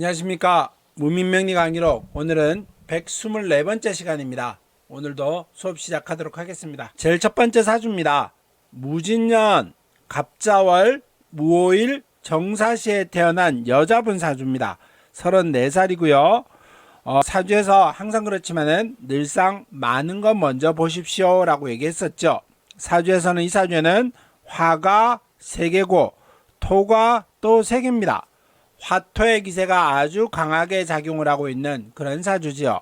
안녕하십니까. 무민명리 강의록 오늘은 124번째 시간입니다. 오늘도 수업 시작하도록 하겠습니다. 제일 첫 번째 사주입니다. 무진년 갑자월 무오일 정사시에 태어난 여자분 사주입니다. 34살이고요. 사주에서 항상 그렇지만은 늘상 많은 것 먼저 보십시오 라고 얘기했었죠. 사주에서는 이 사주에는 화가 3개고 토가 또 3개입니다. 화토의 기세가 아주 강하게 작용을 하고 있는 그런 사주지요.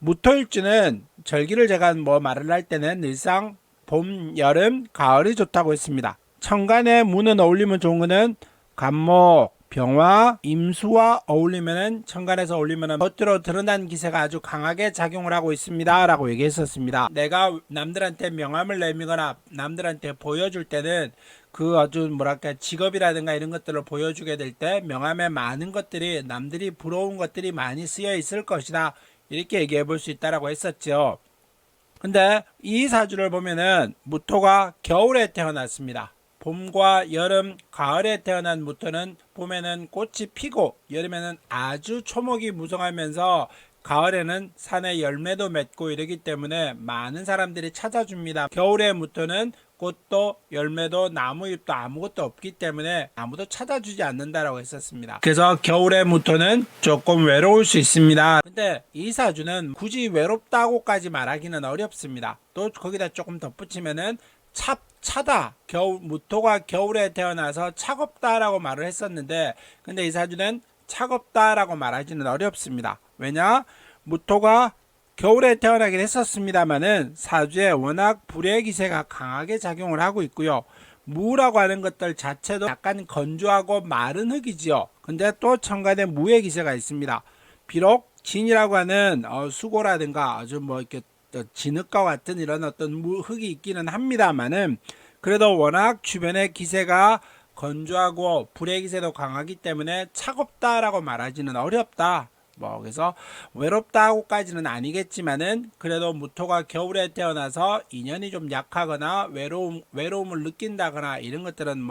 무토일주는 절기를 제가 말을 할 때는 늘상 봄, 여름, 가을이 좋다고 했습니다. 천간에 무는 어울리면 좋은 거는 간목, 병화, 임수와 어울리면은 천간에서 어울리면은 겉으로 드러난 기세가 아주 강하게 작용을 하고 있습니다 라고 얘기했었습니다. 내가 남들한테 명함을 내미거나 남들한테 보여줄 때는 그 아주 직업이라든가 이런 것들을 보여주게 될 때 명함에 많은 것들이 남들이 부러운 것들이 많이 쓰여 있을 것이다 이렇게 얘기해 볼 수 있다라고 했었죠. 근데 이 사주를 보면은 무토가 겨울에 태어났습니다. 봄과 여름, 가을에 태어난 무토는 봄에는 꽃이 피고 여름에는 아주 초목이 무성하면서 가을에는 산에 열매도 맺고 이러기 때문에 많은 사람들이 찾아줍니다. 겨울의 무토는 꽃도 열매도 나무잎도 아무것도 없기 때문에 아무도 찾아주지 않는다라고 했었습니다. 그래서 겨울의 무토는 조금 외로울 수 있습니다. 근데 이 사주는 굳이 외롭다고까지 말하기는 어렵습니다. 또 거기다 조금 덧붙이면은 차다. 무토가 겨울에 태어나서 차갑다라고 말을 했었는데 근데 이 사주는 차갑다라고 말하기는 어렵습니다. 왜냐? 무토가 겨울에 태어나긴 했었습니다만은 사주에 워낙 불의 기세가 강하게 작용을 하고 있고요. 무라고 하는 것들 자체도 약간 건조하고 마른 흙이지요. 근데 또 천간에 무의 기세가 있습니다. 비록 진이라고 하는 수고라든가 아주 이렇게 진흙과 같은 이런 어떤 흙이 있기는 합니다만은 그래도 워낙 주변의 기세가 건조하고 불의 기세도 강하기 때문에 차갑다라고 말하기는 어렵다. 그래서 외롭다고까지는 아니겠지만은 그래도 무토가 겨울에 태어나서 인연이 좀 약하거나 외로움을 느낀다거나 이런 것들은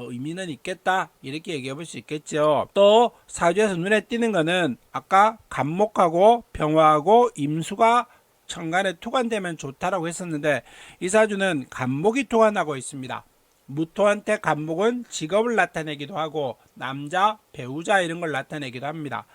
의미는 있겠다 이렇게 얘기해 볼 수 있겠죠. 또 사주에서 눈에 띄는 거는 아까 간목하고 병화하고 임수가 천간에 투관되면 좋다라고 했었는데 이 사주는 간목이 투관하고 있습니다. 무토한테 간목은 직업을 나타내기도 하고 남자, 배우자 이런 걸 나타내기도 합니다.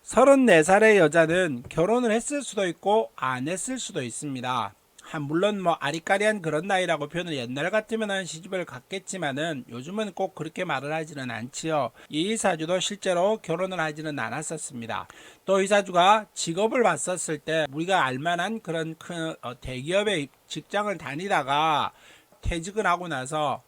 34살의 여자는 결혼을 했을 수도 있고 안 했을 수도 있습니다. 물론 아리까리한 그런 나이라고 표현을 옛날 같으면 시집을 갔겠지만은 요즘은 꼭 그렇게 말을 하지는 않지요. 이 사주도 실제로 결혼을 하지는 않았었습니다. 또 이 사주가 직업을 봤었을 때 우리가 알만한 그런 큰 대기업의 직장을 다니다가 퇴직을 하고 나서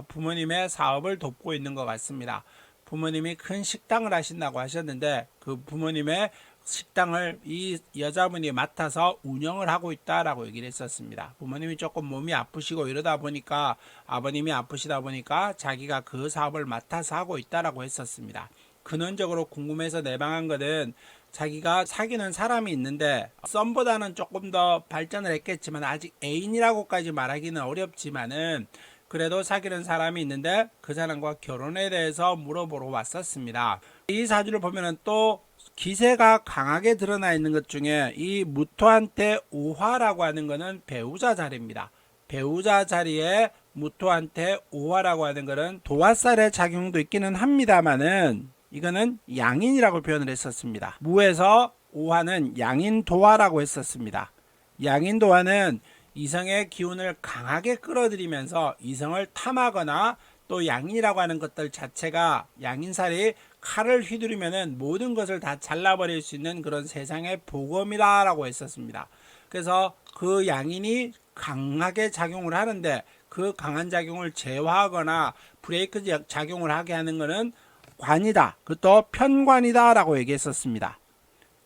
부모님의 사업을 돕고 있는 것 같습니다. 부모님이 큰 식당을 하신다고 하셨는데 그 부모님의 식당을 이 여자분이 맡아서 운영을 하고 있다라고 얘기를 했었습니다. 부모님이 조금 몸이 아프시고 이러다 보니까 아버님이 아프시다 보니까 자기가 그 사업을 맡아서 하고 있다라고 했었습니다. 근원적으로 궁금해서 내방한 거는 자기가 사귀는 사람이 있는데 썸보다는 조금 더 발전을 했겠지만 아직 애인이라고까지 말하기는 어렵지만은 그래도 사귀는 사람이 있는데 그 사람과 결혼에 대해서 물어보러 왔었습니다. 이 사주를 보면은 또 기세가 강하게 드러나 있는 것 중에 이 무토한테 오화라고 하는 것은 배우자 자리입니다. 배우자 자리에 무토한테 오화라고 하는 것은 도화살의 작용도 있기는 합니다만은 이거는 양인이라고 표현을 했었습니다. 무에서 오화는 양인도화라고 했었습니다. 양인도화는 이성의 기운을 강하게 끌어들이면서 이성을 탐하거나 또 양인이라고 하는 것들 자체가 양인살이 칼을 휘두르면은 모든 것을 다 잘라버릴 수 있는 그런 세상의 보검이라고 했었습니다. 그래서 그 양인이 강하게 작용을 하는데 그 강한 작용을 제어하거나 브레이크 작용을 하게 하는 것은 관이다. 그것도 편관이다 라고 얘기했었습니다.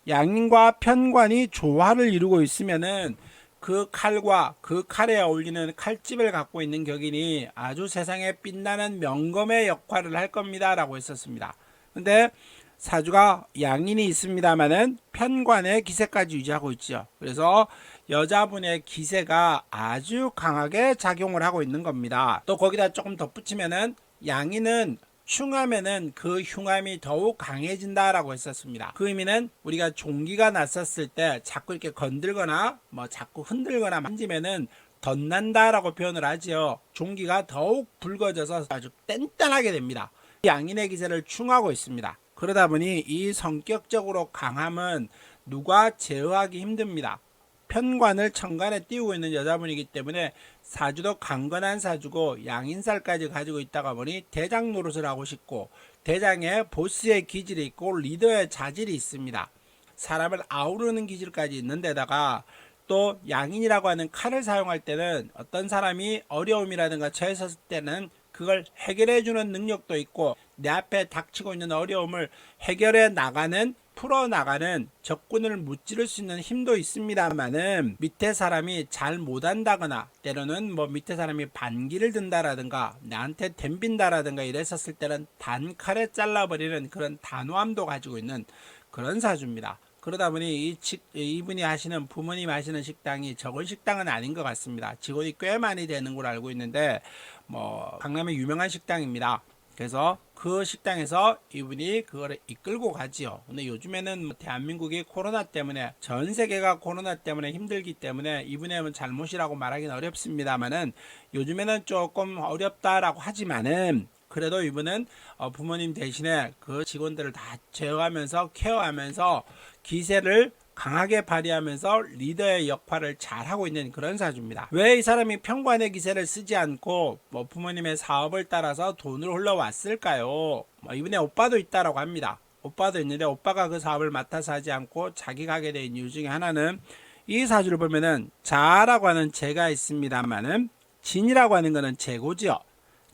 양인과 편관이 조화를 이루고 있으면은 그 칼과 그 칼에 어울리는 칼집을 갖고 있는 격인이 아주 세상에 빛나는 명검의 역할을 할 겁니다 라고 했었습니다. 근데 사주가 양인이 있습니다만은 편관의 기세까지 유지하고 있죠. 그래서 여자분의 기세가 아주 강하게 작용을 하고 있는 겁니다. 또 거기다 조금 덧붙이면은 양인은 충하면은 그 흉함이 더욱 강해진다라고 했었습니다. 그 의미는 우리가 종기가 났었을 때 자꾸 이렇게 건들거나 뭐 자꾸 흔들거나 만지면은 덧난다라고 표현을 하지요. 종기가 더욱 붉어져서 아주 뗀뗀하게 됩니다. 양인의 기세를 충하고 있습니다. 그러다 보니 이 성격적으로 강함은 누가 제어하기 힘듭니다. 편관을 천간에 띄우고 있는 여자분이기 때문에 사주도 강건한 사주고 양인살까지 가지고 있다가 보니 대장 노릇을 하고 싶고 대장에 보스의 기질이 있고 리더의 자질이 있습니다. 사람을 아우르는 기질까지 있는 데다가 또 양인이라고 하는 칼을 사용할 때는 어떤 사람이 어려움이라든가 처했을 때는 그걸 해결해 주는 능력도 있고 내 앞에 닥치고 있는 어려움을 해결해 나가는 풀어나가는 적군을 무찌를 수 있는 힘도 있습니다만은 밑에 사람이 잘 못한다거나 때로는 뭐 밑에 사람이 반기를 든다라든가 나한테 덤빈다라든가 이랬었을 때는 단칼에 잘라버리는 그런 단호함도 가지고 있는 그런 사주입니다. 그러다 보니 이분이 하시는 부모님 하시는 식당이 적은 식당은 아닌 것 같습니다. 직원이 꽤 많이 되는 걸로 알고 있는데 뭐 강남의 유명한 식당입니다. 그래서 그 식당에서 이분이 그거를 이끌고 가지요. 근데 요즘에는 대한민국이 코로나 때문에 전 세계가 코로나 때문에 힘들기 때문에 이분의 잘못이라고 말하기는 어렵습니다만은 요즘에는 조금 어렵다라고 하지만은 그래도 이분은 부모님 대신에 그 직원들을 다 제어하면서 케어하면서 기세를 강하게 발휘하면서 리더의 역할을 잘 하고 있는 그런 사주입니다. 왜 이 사람이 편관의 기세를 쓰지 않고 뭐 부모님의 사업을 따라서 돈을 흘러왔을까요? 이분의 오빠도 있다라고 합니다. 오빠도 있는데 오빠가 그 사업을 맡아서 하지 않고 자기가 하게 된 이유 중에 하나는 이 사주를 보면은 자라고 하는 재가 있습니다만은 진이라고 하는 거는 재고지요.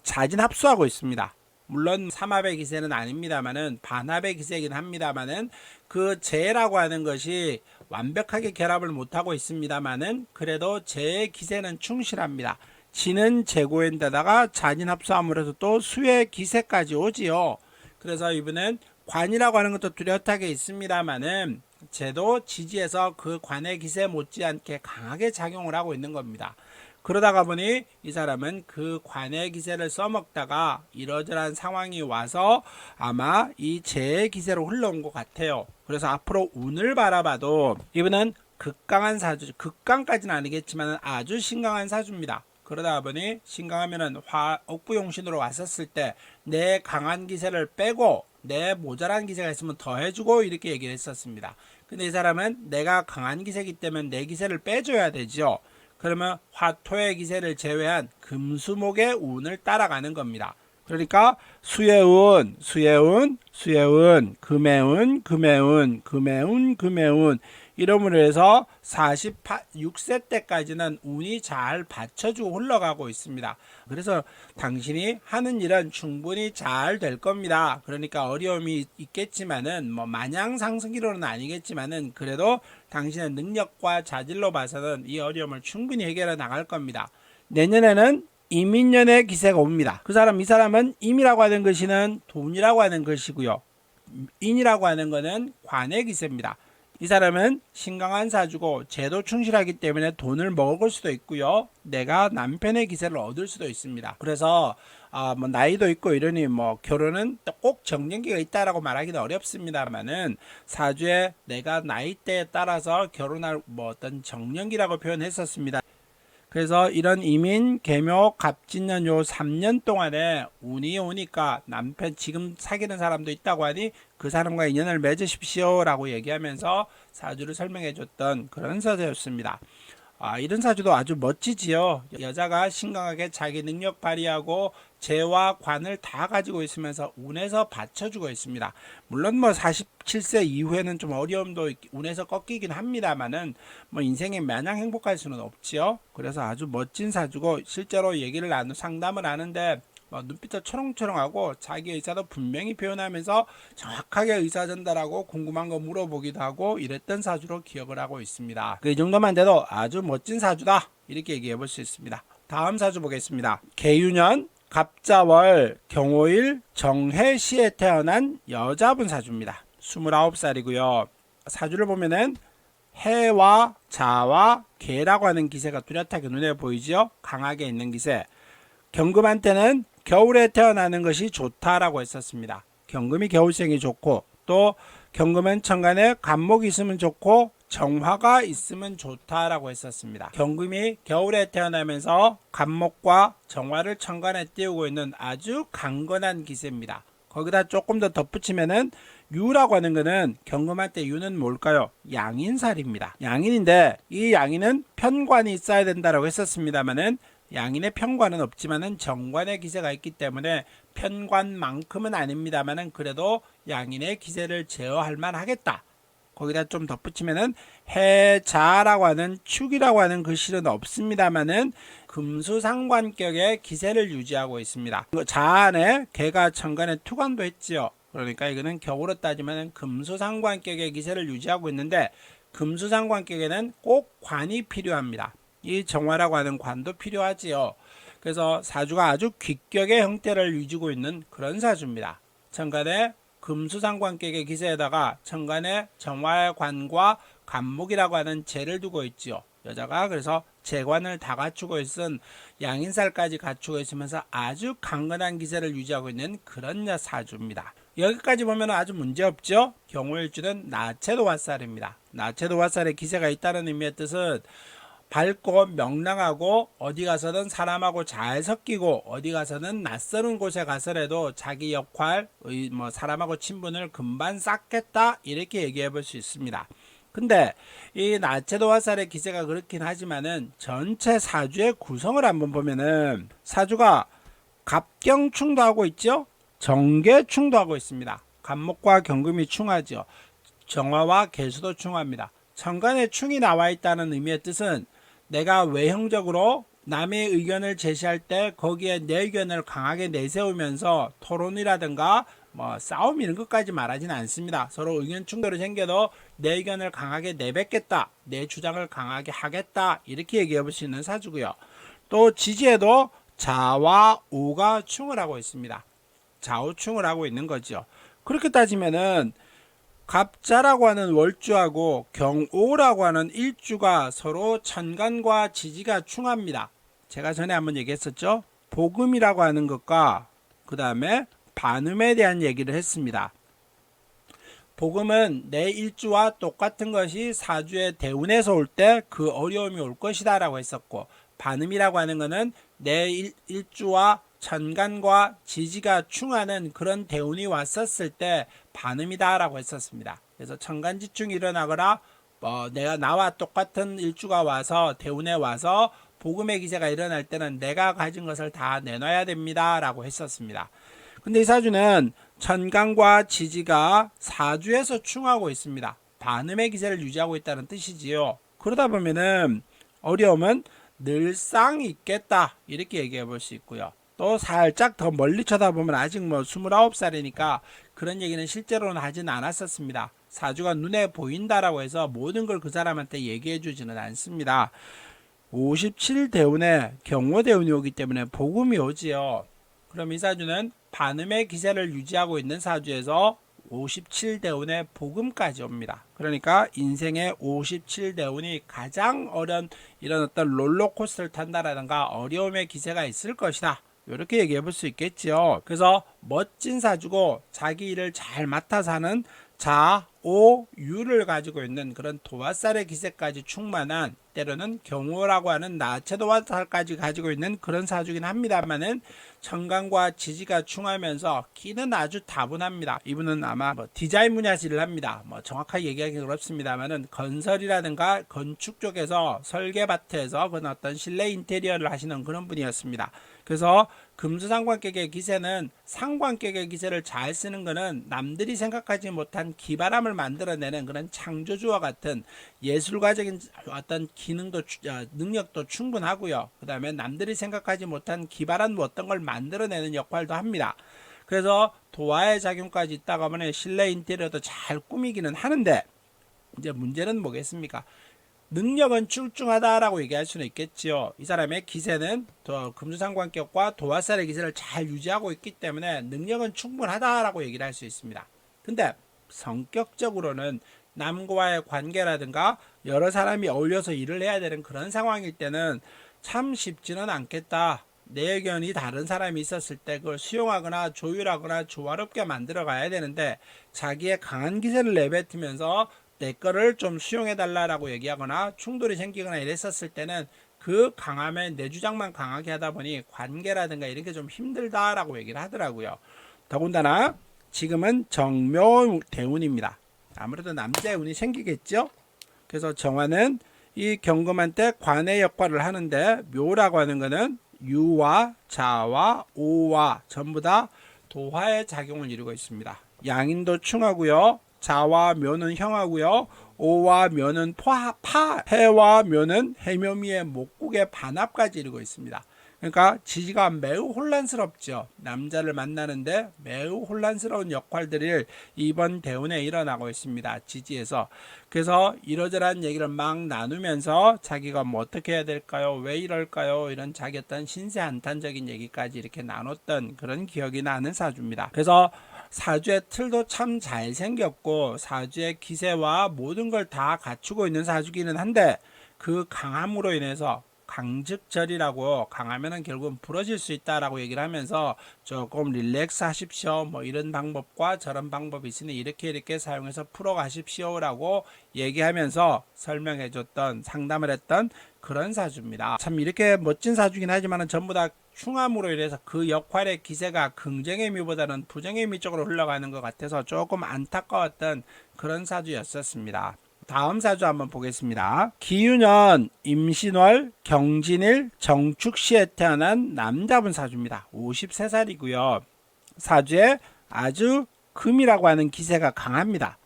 자진합수하고 있습니다. 물론 삼합의 기세는 아닙니다만은 반합의 기세이긴 합니다만은 그 재라고 하는 것이 완벽하게 결합을 못하고 있습니다만은 그래도 재의 기세는 충실합니다. 진은 재고인데다가 자진합수함으로 해서 또 수의 기세까지 오지요. 그래서 이분은 관이라고 하는 것도 뚜렷하게 있습니다만은 재도 지지에서 그 관의 기세 못지않게 강하게 작용을 하고 있는 겁니다. 그러다가 보니 이 사람은 그 관의 기세를 써먹다가 이러저러한 상황이 와서 아마 이 재의 기세로 흘러온 것 같아요. 그래서 앞으로 운을 바라봐도 이분은 극강한 사주, 극강까지는 아니겠지만 아주 신강한 사주입니다. 그러다 보니 신강하면은 옥부용신으로 왔었을 때 내 강한 기세를 빼고 내 모자란 기세가 있으면 더해주고 이렇게 얘기를 했었습니다. 근데 이 사람은 내가 강한 기세이기 때문에 내 기세를 빼줘야 되죠. 그러면 화토의 기세를 제외한 금수목의 운을 따라가는 겁니다. 그러니까 수의 운, 수의 운, 수의 운, 금의 운, 금의 운, 금의 운, 금의 운 이름으로 해서 46세 때까지는 운이 잘 받쳐주고 흘러가고 있습니다. 그래서 당신이 하는 일은 충분히 잘 될 겁니다. 그러니까 어려움이 있겠지만은 뭐 마냥 상승기로는 아니겠지만은 그래도 당신의 능력과 자질로 봐서는 이 어려움을 충분히 해결해 나갈 겁니다. 내년에는 임인년의 기세가 옵니다. 이 사람은 임이라고 하는 것이는 돈이라고 하는 것이고요. 인이라고 하는 것은 관의 기세입니다. 이 사람은 신강한 사주고 재도 충실하기 때문에 돈을 먹을 수도 있고요. 내가 남편의 기세를 얻을 수도 있습니다. 그래서 뭐 나이도 있고 이러니 뭐 결혼은 꼭 정년기가 있다라고 말하기는 어렵습니다만은 사주에 내가 나이대에 따라서 결혼할 뭐 어떤 정년기라고 표현했었습니다. 그래서 이런 이민, 계묘, 갑진년 요 3년 동안에 운이 오니까 남편 지금 사귀는 사람도 있다고 하니 그 사람과 인연을 맺으십시오 라고 얘기하면서 사주를 설명해 줬던 그런 사주였습니다. 이런 사주도 아주 멋지지요. 여자가 신강하게 자기 능력 발휘하고 재와 관을 다 가지고 있으면서 운에서 받쳐주고 있습니다. 물론 뭐 47세 이후에는 좀 어려움도 운에서 꺾이긴 합니다만은 뭐 인생이 마냥 행복할 수는 없지요. 그래서 아주 멋진 사주고 실제로 얘기를 상담을 하는데 눈빛도 초롱초롱하고 자기 의사도 분명히 표현하면서 정확하게 의사 전달하고 궁금한 거 물어보기도 하고 이랬던 사주로 기억을 하고 있습니다. 이 정도만 돼도 아주 멋진 사주다 이렇게 얘기해 볼 수 있습니다. 다음 사주 보겠습니다. 계유년 갑자월 경오일 정해시에 태어난 여자분 사주입니다. 29살이고요. 사주를 보면은 해와 자와 개라고 하는 기세가 뚜렷하게 눈에 보이죠. 강하게 있는 기세. 경금한테는 겨울에 태어나는 것이 좋다라고 했었습니다. 경금이 겨울생이 좋고 또 경금은 천간에 간목이 있으면 좋고 정화가 있으면 좋다라고 했었습니다. 경금이 겨울에 태어나면서 간목과 정화를 천간에 띄우고 있는 아주 강건한 기세입니다. 거기다 조금 더 덧붙이면은 유라고 하는 거는 경금한테 유는 뭘까요? 양인살입니다. 양인인데 이 양인은 편관이 있어야 된다라고 했었습니다만은 양인의 편관은 없지만은 정관의 기세가 있기 때문에 편관만큼은 아닙니다만은 그래도 양인의 기세를 제어할 만하겠다. 거기다 좀 덧붙이면은 해자라고 하는 축이라고 하는 글씨는 없습니다만은 금수상관격의 기세를 유지하고 있습니다. 자안에 개가 천간에 투관도 했지요. 그러니까 이거는 격으로 따지면 금수상관격의 기세를 유지하고 있는데 금수상관격에는 꼭 관이 필요합니다. 이 정화라고 하는 관도 필요하지요. 그래서 사주가 아주 귀격의 형태를 유지고 있는 그런 사주입니다. 천간에 금수상관격의 기세에다가 천간에 정화의 관과 간목이라고 하는 재를 두고 있지요. 여자가 그래서 재관을 다 갖추고 있은 양인살까지 갖추고 있으면서 아주 강건한 기세를 유지하고 있는 그런 사주입니다. 여기까지 보면 아주 문제없죠. 경우일주는 나체도화살입니다. 나체도화살의 기세가 있다는 의미의 뜻은 밝고 명랑하고 어디 가서든 사람하고 잘 섞이고 어디 가서는 낯서는 곳에 가서라도 자기 역할, 사람하고 친분을 금방 쌓겠다 이렇게 얘기해 볼 수 있습니다. 근데 이 나체도화살의 기세가 그렇긴 하지만은 전체 사주의 구성을 한번 보면은 사주가 갑경충도 하고 있죠. 정계충도 하고 있습니다. 간목과 경금이 충하죠. 정화와 개수도 충합니다. 천간에 충이 나와 있다는 의미의 뜻은 내가 외형적으로 남의 의견을 제시할 때 거기에 내 의견을 강하게 내세우면서 토론이라든가 싸움 이런 것까지 말하지는 않습니다. 서로 의견 충돌이 생겨도 내 의견을 강하게 내뱉겠다, 내 주장을 강하게 하겠다 이렇게 얘기해 볼 수 있는 사주고요. 또 지지에도 자와 우가 충을 하고 있습니다. 좌우충을 하고 있는 거죠. 그렇게 따지면은 갑자라고 하는 월주하고 경오라고 하는 일주가 서로 천간과 지지가 충합니다. 제가 전에 한번 얘기했었죠. 복음이라고 하는 것과 그 다음에 반음에 대한 얘기를 했습니다. 복음은 내 일주와 똑같은 것이 사주의 대운에서 올 때 그 어려움이 올 것이다 라고 했었고, 반음이라고 하는 것은 내 일주와 천간과 지지가 충하는 그런 대운이 왔었을 때 반음이다 라고 했었습니다. 그래서 천간지충이 일어나거나 내가 나와 똑같은 일주가 와서 대운에 와서 복음의 기세가 일어날 때는 내가 가진 것을 다 내놔야 됩니다 라고 했었습니다. 근데 이 사주는 천간과 지지가 사주에서 충하고 있습니다. 반음의 기세를 유지하고 있다는 뜻이지요. 그러다 보면은 어려움은 늘상 있겠다 이렇게 얘기해 볼 수 있고요. 또 살짝 더 멀리 쳐다보면 아직 29살이니까 그런 얘기는 실제로는 하진 않았었습니다. 사주가 눈에 보인다라고 해서 모든 걸 그 사람한테 얘기해 주지는 않습니다. 57대운에 경호대운이 오기 때문에 복음이 오지요. 그럼 이 사주는 반음의 기세를 유지하고 있는 사주에서 57대운에 복음까지 옵니다. 그러니까 인생의 57대운이 가장 어려운 이런 어떤 롤러코스터를 탄다라든가 어려움의 기세가 있을 것이다. 이렇게 얘기해 볼 수 있겠지요. 그래서 멋진 사주고 자기 일을 잘 맡아서 하는 자오유를 가지고 있는 그런 도화살의 기세까지 충만한, 때로는 경호라고 하는 나체도화살까지 가지고 있는 그런 사주긴 합니다만은 천간과 지지가 충하면서 기는 아주 다분합니다. 이분은 아마 디자인 분야에서 일을 합니다. 정확하게 얘기하기 어렵습니다만은 건설이라든가 건축 쪽에서 설계밭에서 그런 어떤 실내 인테리어를 하시는 그런 분이었습니다. 그래서 금수상관격의 기세는 상관격의 기세를 잘 쓰는 것은 남들이 생각하지 못한 기발함을 만들어내는 그런 창조주와 같은 예술가적인 어떤 기능도 능력도 충분하고요. 그 다음에 남들이 생각하지 못한 기발한 어떤 걸 만들어내는 역할도 합니다. 그래서 도화의 작용까지 있다가 보면 실내 인테리어도 잘 꾸미기는 하는데, 이제 문제는 뭐겠습니까? 능력은 출중하다라고 얘기할 수는 있겠지요. 이 사람의 기세는 금수상관격과 도화살의 기세를 잘 유지하고 있기 때문에 능력은 충분하다라고 얘기를 할 수 있습니다. 근데 성격적으로는 남과의 관계라든가 여러 사람이 어울려서 일을 해야 되는 그런 상황일 때는 참 쉽지는 않겠다. 내 의견이 다른 사람이 있었을 때 그걸 수용하거나 조율하거나 조화롭게 만들어 가야 되는데 자기의 강한 기세를 내뱉으면서 내 거를 좀 수용해 달라라고 얘기하거나 충돌이 생기거나 이랬었을 때는 그 강함에 내 주장만 강하게 하다 보니 관계라든가 이런 게 좀 힘들다라고 얘기를 하더라고요. 더군다나 지금은 정묘 대운입니다. 아무래도 남자의 운이 생기겠죠. 그래서 정화는 이 경금한테 관의 역할을 하는데 묘라고 하는 것은 유와 자와 오와 전부 다 도화의 작용을 이루고 있습니다. 양인도 충하고요. 자와 묘는 형하고요. 오와 묘는 해와 묘는 해묘미의 목국의 반합까지 이루고 있습니다. 그러니까 지지가 매우 혼란스럽죠. 남자를 만나는데 매우 혼란스러운 역할들을 이번 대운에 일어나고 있습니다. 지지에서. 그래서 이러저러한 얘기를 막 나누면서 자기가 뭐 어떻게 해야 될까요? 왜 이럴까요? 이런 자기 어떤 신세한탄적인 얘기까지 이렇게 나눴던 그런 기억이 나는 사주입니다. 그래서 사주의 틀도 참 잘생겼고 사주의 기세와 모든 걸 다 갖추고 있는 사주기는 한데 그 강함으로 인해서 강즉절이라고 강하면은 결국은 부러질 수 있다라고 얘기를 하면서 조금 릴렉스 하십시오. 뭐 이런 방법과 저런 방법이 있으니 이렇게 사용해서 풀어 가십시오라고 얘기하면서 설명해 줬던 상담을 했던 그런 사주입니다. 참 이렇게 멋진 사주긴 하지만 전부 다 충함으로 인해서 그 역할의 기세가 긍정의 의미보다는 부정의 의미 쪽으로 흘러가는 것 같아서 조금 안타까웠던 그런 사주였었습니다. 다음 사주 한번 보겠습니다. 기유년, 임신월, 경진일, 정축시에 태어난 남자분 사주입니다. 53살이고요. 사주에 아주 금이라고 하는 기세가 강합니다.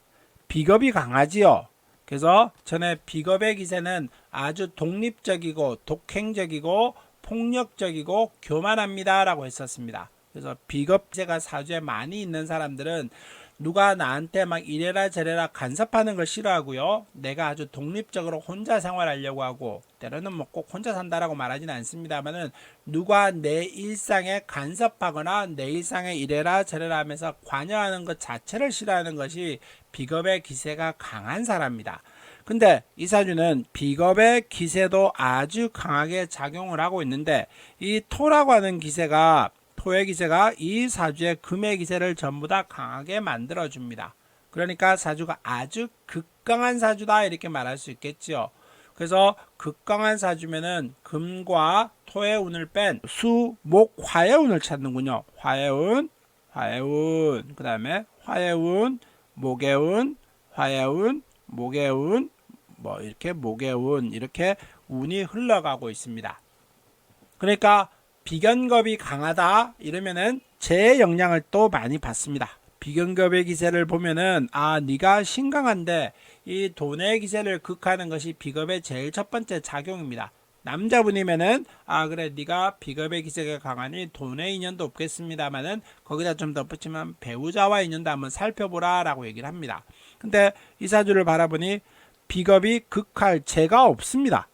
비겁이 강하지요. 그래서 전에 비겁의 기세는 아주 독립적이고 독행적이고 폭력적이고 교만합니다 라고 했었습니다. 그래서 비겁 기세가 사주에 많이 있는 사람들은 누가 나한테 막 이래라 저래라 간섭하는 걸 싫어하고요. 내가 아주 독립적으로 혼자 생활하려고 하고 때로는 뭐 꼭 혼자 산다라고 말하지는 않습니다만은 누가 내 일상에 간섭하거나 내 일상에 이래라 저래라 하면서 관여하는 것 자체를 싫어하는 것이 비겁의 기세가 강한 사람입니다. 근데 이 사주는 비겁의 기세도 아주 강하게 작용을 하고 있는데 이 토라고 하는 기세가 토의 기세가 이 사주의 금의 기세를 전부 다 강하게 만들어 줍니다. 그러니까 사주가 아주 극강한 사주다 이렇게 말할 수 있겠죠. 그래서 극강한 사주면은 금과 토의 운을 뺀 수, 목, 화의 운을 찾는군요. 화의 운, 그 다음에 화의 운, 목의 운, 화의 운, 목의 운, 뭐 이렇게 목의 운 이렇게 운이 흘러가고 있습니다. 그러니까 비견겁이 강하다 이러면은 제 영향을 또 많이 받습니다. 비견겁의 기세를 보면은 네가 신강한데 이 돈의 기세를 극하는 것이 비겁의 제일 첫 번째 작용입니다. 남자분이면은 그래 네가 비겁의 기세가 강하니 돈의 인연도 없겠습니다만은 거기다 좀 덧붙이면 배우자와 인연도 한번 살펴보라 라고 얘기를 합니다. 근데 이 사주를 바라보니 비겁이 극할 제가 없습니다.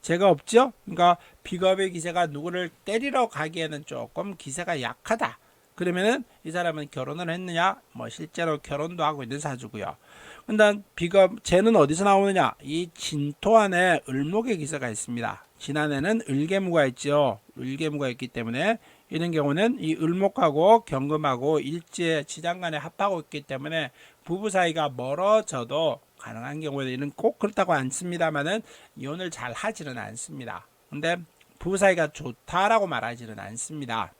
제가 없죠. 그러니까 비겁의 기세가 누구를 때리러 가기에는 조금 기세가 약하다. 그러면은 이 사람은 결혼을 했느냐? 뭐 실제로 결혼도 하고 있는 사주고요. 근데 비겁 쟤는 어디서 나오느냐? 이 진토 안에 을목의 기세가 있습니다. 지난해는 을개무가 있죠. 을개무가 있기 때문에 이런 경우는 이 을목하고 경금하고 일지의 지장간에 합하고 있기 때문에 부부 사이가 멀어져도 가능한 경우에는 이는 꼭 그렇다고 않습니다만은 이혼을 잘 하지는 않습니다. 근데 부부 사이가 좋다라고 말하지는 않습니다.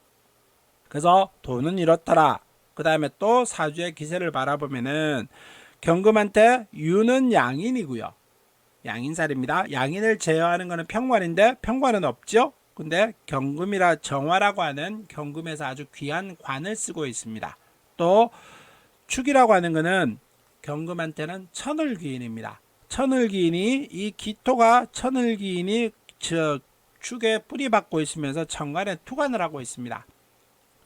그래서 돈은 이렇더라. 그 다음에 또 사주의 기세를 바라보면은 경금한테 유는 양인이고요. 양인살입니다. 양인을 제어하는 것은 평관인데 평관은 없죠. 근데 경금이라 정화라고 하는 경금에서 아주 귀한 관을 쓰고 있습니다. 또 축이라고 하는 것은 경금한테는 천을귀인입니다. 천을귀인이 이 기토가 천을귀인이 축에 뿌리 박고 있으면서 천간에 투관을 하고 있습니다.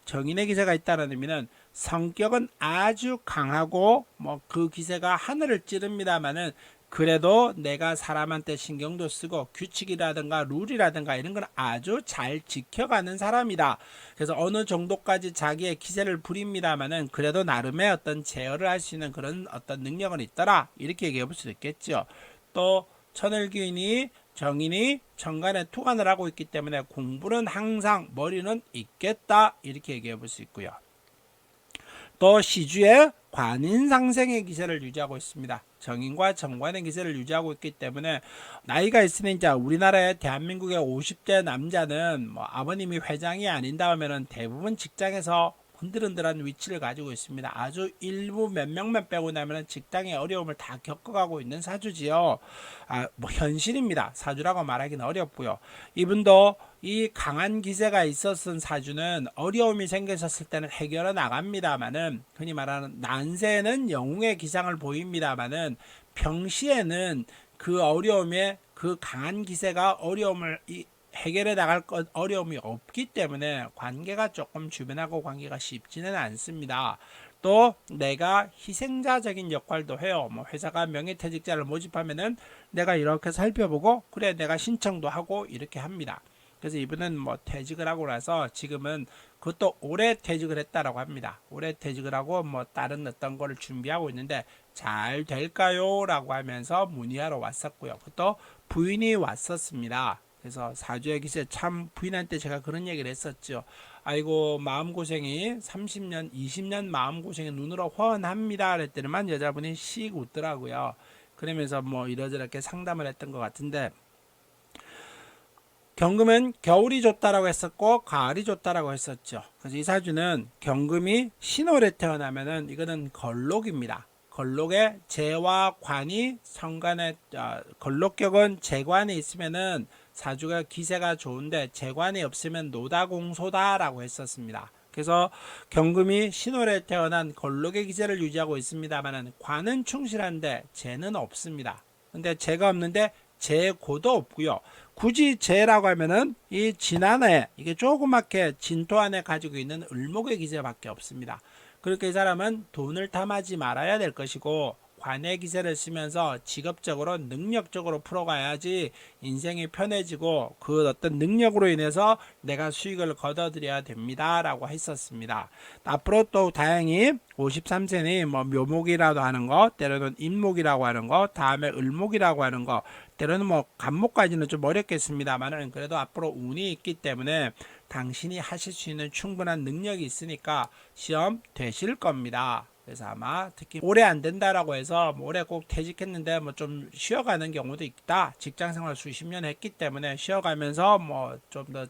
정인의 기세가 있다는 의미는 성격은 아주 강하고 뭐 그 기세가 하늘을 찌릅니다만은 그래도 내가 사람한테 신경도 쓰고 규칙이라든가 룰이라든가 이런 건 아주 잘 지켜가는 사람이다. 그래서 어느 정도까지 자기의 기세를 부립니다만은 그래도 나름의 어떤 제어를 할 수 있는 그런 어떤 능력은 있더라. 이렇게 얘기해 볼 수도 있겠죠. 또 천을귀인이 정인이 천간에 투관을 하고 있기 때문에 공부는 항상 머리는 있겠다 이렇게 얘기해 볼 수 있고요. 또 시주에 관인상생의 기세를 유지하고 있습니다. 정인과 정관의 기세를 유지하고 있기 때문에 나이가 있으니 이제 우리나라의 대한민국의 50대 남자는 뭐 아버님이 회장이 아닌다 하면은 대부분 직장에서 흔들흔들한 위치를 가지고 있습니다. 아주 일부 몇 명만 빼고 나면 직장의 어려움을 다 겪어가고 있는 사주지요. 뭐 현실입니다. 사주라고 말하기는 어렵고요. 이분도 이 강한 기세가 있었던 사주는 어려움이 생겼을 때는 해결해 나갑니다만은 흔히 말하는 난세는 영웅의 기상을 보입니다만은 평시에는 그 어려움에 그 강한 기세가 어려움을 해결해 나갈 것 어려움이 없기 때문에 관계가 조금 주변하고 관계가 쉽지는 않습니다. 또 내가 희생자적인 역할도 해요. 뭐 회사가 명예퇴직자를 모집하면은 내가 이렇게 살펴보고 그래 내가 신청도 하고 이렇게 합니다. 그래서 이분은 뭐 퇴직을 하고 나서 지금은 그것도 올해 퇴직을 했다라고 합니다. 올해 퇴직을 하고 뭐 다른 어떤 거를 준비하고 있는데 잘 될까요? 라고 하면서 문의하러 왔었고요. 그것도 부인이 왔었습니다. 그래서 사주의 기세 참 부인한테 제가 그런 얘기를 했었죠. 아이고 마음고생이 30년 20년 마음고생이 눈으로 훤합니다 그랬더니만 여자분이 씩 웃더라고요. 그러면서 뭐 이러저렇게 상담을 했던 것 같은데 경금은 겨울이 좋다라고 했었고 가을이 좋다라고 했었죠. 그래서 이 사주는 경금이 신월에 태어나면은 이거는 걸록입니다. 걸록에 재와 관이 천간에 걸록격은 재관이 있으면은 사주가 기세가 좋은데 재관이 없으면 노다공소다라고 했었습니다. 그래서 경금이 신월에 태어난 걸록의 기세를 유지하고 있습니다만 관은 충실한데 재는 없습니다. 근데 재가 없는데 재고도 없고요. 굳이 재라고 하면은 이 진안에 이게 조그맣게 진토 안에 가지고 있는 을목의 기세밖에 없습니다. 그렇게 이 사람은 돈을 탐하지 말아야 될 것이고 관의 기세를 쓰면서 직업적으로 능력적으로 풀어가야지 인생이 편해지고 그 어떤 능력으로 인해서 내가 수익을 거둬들여야 됩니다 라고 했었습니다. 앞으로 또 다행히 53세니 뭐 묘목이라도 하는 거 때로는 인목이라고 하는 거 다음에 을목이라고 하는 거 때로는 뭐 간목까지는 좀 어렵겠습니다만은 그래도 앞으로 운이 있기 때문에 당신이 하실 수 있는 충분한 능력이 있으니까 시험 되실 겁니다. 그래서 아마 특히 올해 안 된다라고 해서 올해 꼭 퇴직했는데 뭐 좀 쉬어가는 경우도 있다. 직장생활 수십 년 했기 때문에 쉬어가면서 뭐 좀 더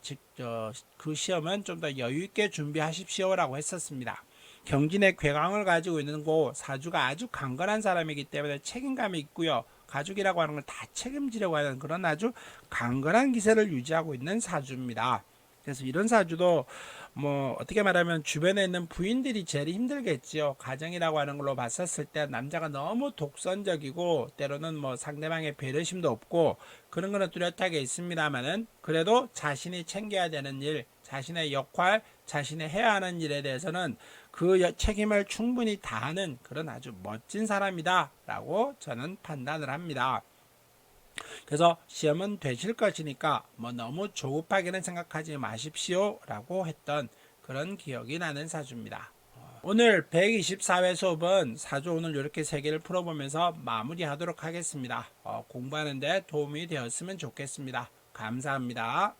그 시험은 좀 더 여유 있게 준비하십시오라고 했었습니다. 경진의 괴강을 가지고 있는 고 사주가 아주 강건한 사람이기 때문에 책임감이 있고요. 가족이라고 하는 걸 다 책임지려고 하는 그런 아주 강건한 기세를 유지하고 있는 사주입니다. 그래서 이런 사주도 뭐 어떻게 말하면 주변에 있는 부인들이 제일 힘들겠지요. 가정이라고 하는 걸로 봤었을 때 남자가 너무 독선적이고 때로는 뭐 상대방의 배려심도 없고 그런 거는 뚜렷하게 있습니다만은 그래도 자신이 챙겨야 되는 일, 자신의 역할, 자신이 해야 하는 일에 대해서는 그 책임을 충분히 다하는 그런 아주 멋진 사람이다 라고 저는 판단을 합니다. 그래서 시험은 되실 것이니까 뭐 너무 조급하게는 생각하지 마십시오 라고 했던 그런 기억이 나는 사주입니다. 오늘 124회 수업은 사주 오늘 이렇게 3개를 풀어보면서 마무리하도록 하겠습니다. 공부하는데 도움이 되었으면 좋겠습니다. 감사합니다.